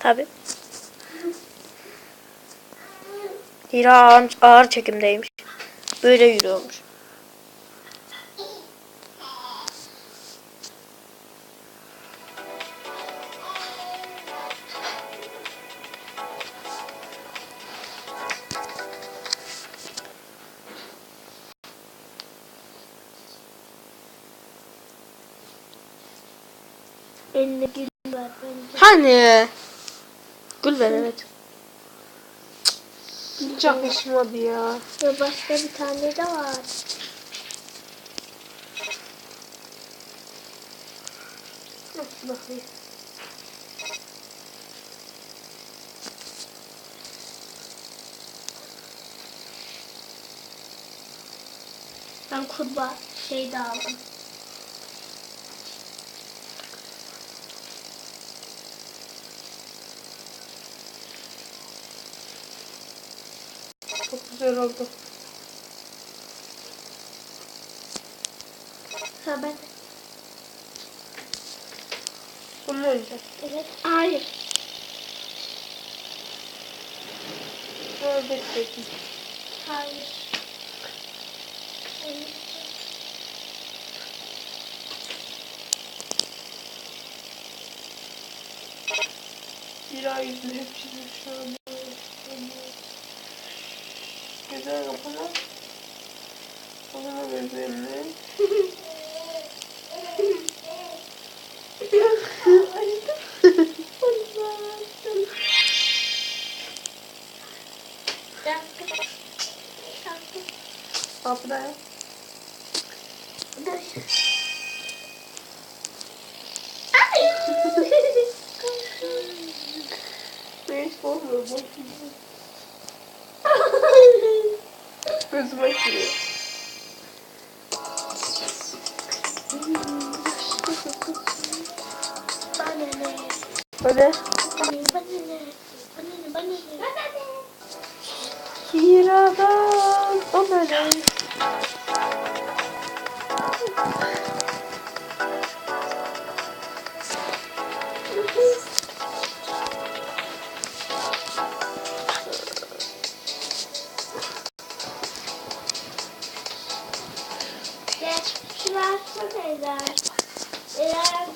Tabii. Hira ağır çekimdeymiş. Böyle yürüyormuş. Eline gül ver bence. Hani? Gül ver evet. Hiç yakışmadı ya. Ya başka bir tane de var. Bakayım. Ben kurbağa şey de aldım. Çok güzel oldu. Ha ben. Bunu önce. Evet. Hayır. Böyle bekledim. Hayır. Bir ay yüzünü hep çizmiş şöyle. Güzel yapalım. O zaman gözlerini. Kapıda. Ne hiç olmuyor bu. Gözüme giriyor. Hadi. Hira'dan o böyle. Şunu açsana Eder. Eder.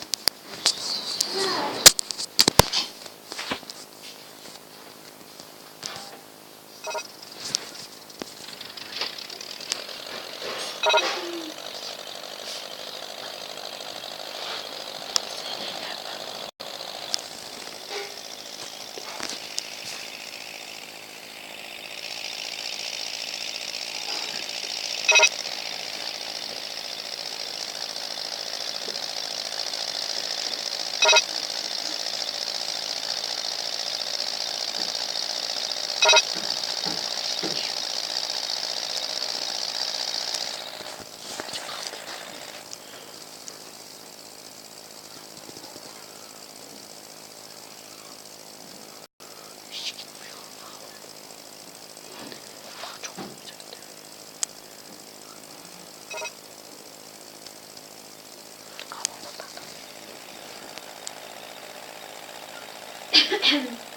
Ahem.